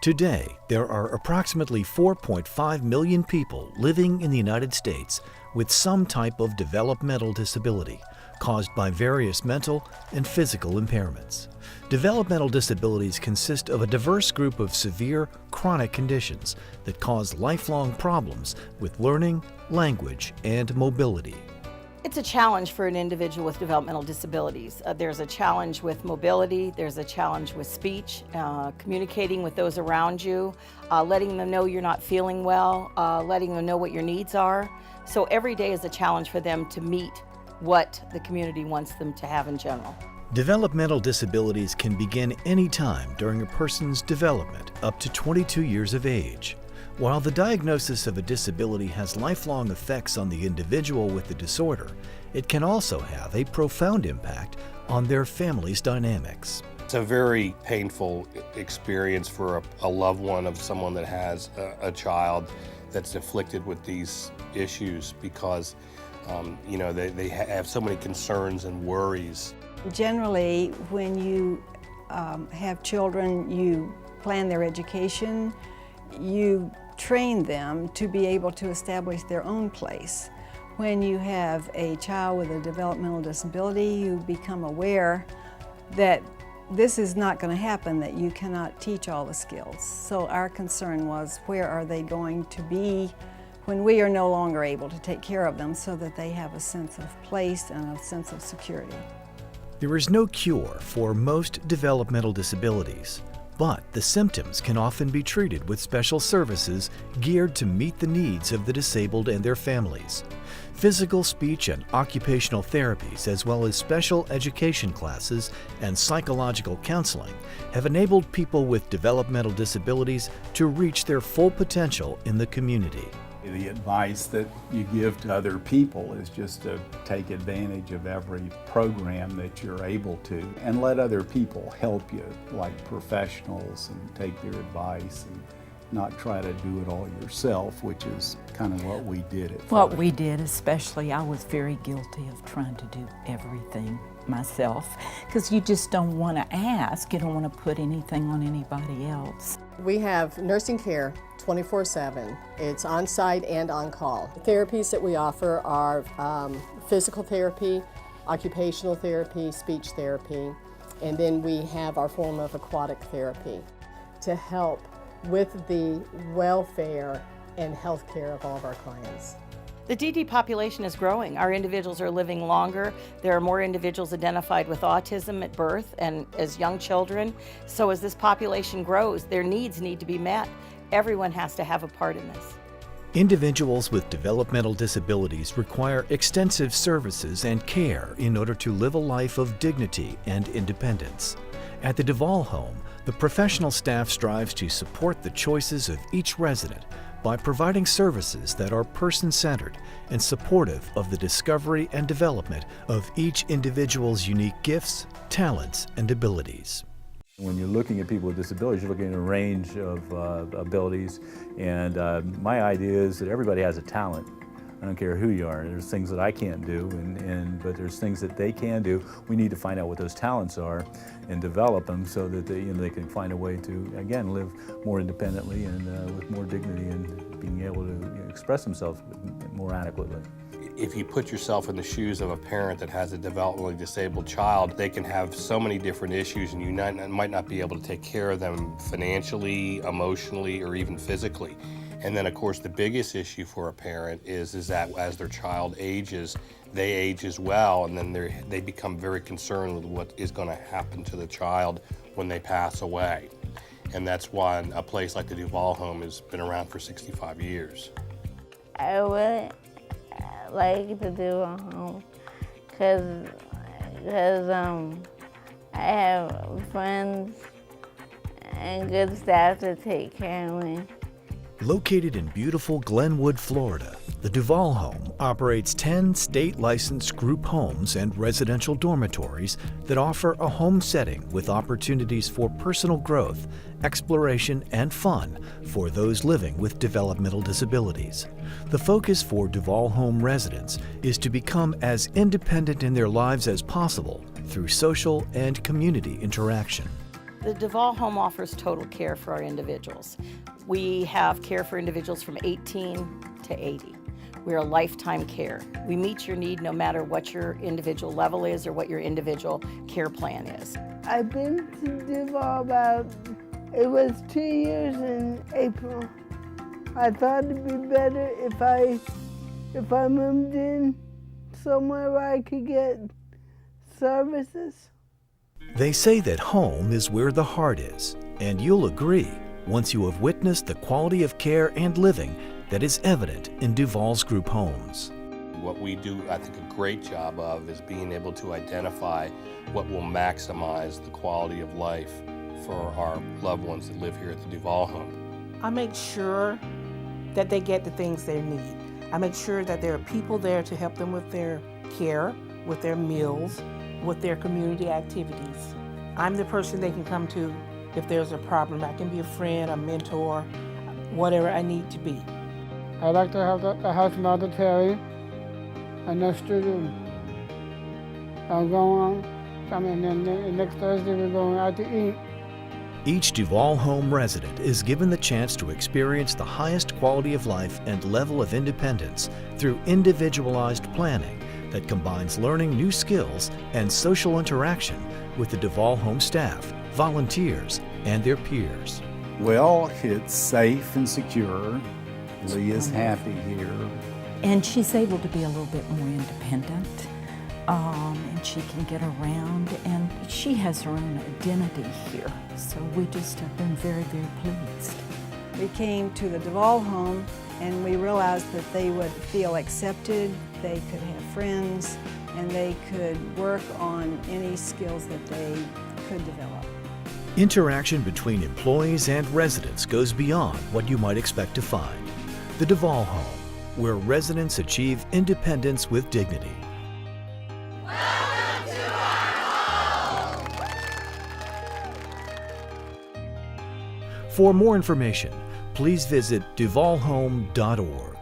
Today, there are approximately 4.5 million people living in the United States with some type of developmental disability caused by various mental and physical impairments. Developmental disabilities consist of a diverse group of severe, chronic conditions that cause lifelong problems with learning, language, and mobility. It's a challenge for an individual with developmental disabilities. There's a challenge with mobility, there's a challenge with speech, communicating with those around you, letting them know you're not feeling well, letting them know what your needs are. So every day is a challenge for them to meet what the community wants them to have in general. Developmental disabilities can begin any time during a person's development up to 22 years of age. While the diagnosis of a disability has lifelong effects on the individual with the disorder, it can also have a profound impact on their family's dynamics. It's a very painful experience for a loved one of someone that has a child that's afflicted with these issues because they have so many concerns and worries. Generally, when you have children, you plan their education, you train them to be able to establish their own place. When you have a child with a developmental disability, you become aware that this is not going to happen, that you cannot teach all the skills. So our concern was, where are they going to be when we are no longer able to take care of them so that they have a sense of place and a sense of security. There is no cure for most developmental disabilities, but the symptoms can often be treated with special services geared to meet the needs of the disabled and their families. Physical, speech, and occupational therapies, as well as special education classes and psychological counseling, have enabled people with developmental disabilities to reach their full potential in the community. The advice that you give to other people is just to take advantage of every program that you're able to and let other people help you, like professionals, and take their advice and not try to do it all yourself, which is kind of what we did at What first. we did, especially, I was very guilty of trying to do everything myself, because you just don't want to ask, you don't want to put anything on anybody else. We have nursing care 24/7. It's on-site and on-call. The therapies that we offer are physical therapy, occupational therapy, speech therapy, and then we have our form of aquatic therapy to help with the welfare and health care of all of our clients. The DD population is growing. Our individuals are living longer. There are more individuals identified with autism at birth and as young children. So as this population grows, their needs need to be met. Everyone has to have a part in this. Individuals with developmental disabilities require extensive services and care in order to live a life of dignity and independence. At the Duvall Home, the professional staff strives to support the choices of each resident by providing services that are person-centered and supportive of the discovery and development of each individual's unique gifts, talents, and abilities. When you're looking at people with disabilities, you're looking at a range of abilities, and my idea is that everybody has a talent. I don't care who you are. There's things that I can't do, but there's things that they can do. We need to find out what those talents are and develop them so that they can find a way to, again, live more independently and with more dignity and being able to express themselves more adequately. If you put yourself in the shoes of a parent that has a developmentally disabled child, they can have so many different issues, and you might not be able to take care of them financially, emotionally, or even physically. And then, of course, the biggest issue for a parent is that as their child ages, they age as well, and then they become very concerned with what is going to happen to the child when they pass away. And that's why a place like the Duvall Home has been around for 65 years. I would like to do a home because I have friends and good staff to take care of me. Located in beautiful Glenwood, Florida, the Duvall Home operates 10 state-licensed group homes and residential dormitories that offer a home setting with opportunities for personal growth, exploration, and fun for those living with developmental disabilities. The focus for Duvall Home residents is to become as independent in their lives as possible through social and community interaction. The Duvall Home offers total care for our individuals. We have care for individuals from 18 to 80. We're a lifetime care. We meet your need no matter what your individual level is or what your individual care plan is. I've been to Duvall it was 2 years in April. I thought it'd be better if I moved in somewhere where I could get services. They say that home is where the heart is, and you'll agree once you have witnessed the quality of care and living that is evident in Duvall's group homes. What we do, I think, a great job of is being able to identify what will maximize the quality of life for our loved ones that live here at the Duvall Home. I make sure that they get the things they need. I make sure that there are people there to help them with their care, with their meals, with their community activities. I'm the person they can come to if there's a problem. I can be a friend, a mentor, whatever I need to be. I like to have the house military and next room. I'm going and next Thursday we're going out to eat. Each Duvall Home resident is given the chance to experience the highest quality of life and level of independence through individualized planning that combines learning new skills and social interaction with the Duvall Home staff, volunteers, and their peers. Well, it's safe and secure. Lee is happy here. And she's able to be a little bit more independent, and she can get around, and she has her own identity here. So we just have been very, very pleased. We came to the Duvall Home and we realized that they would feel accepted, they could have friends, and they could work on any skills that they could develop. Interaction between employees and residents goes beyond what you might expect to find. The Duvall Home, where residents achieve independence with dignity. Welcome to our home! For more information, please visit duvallhome.org.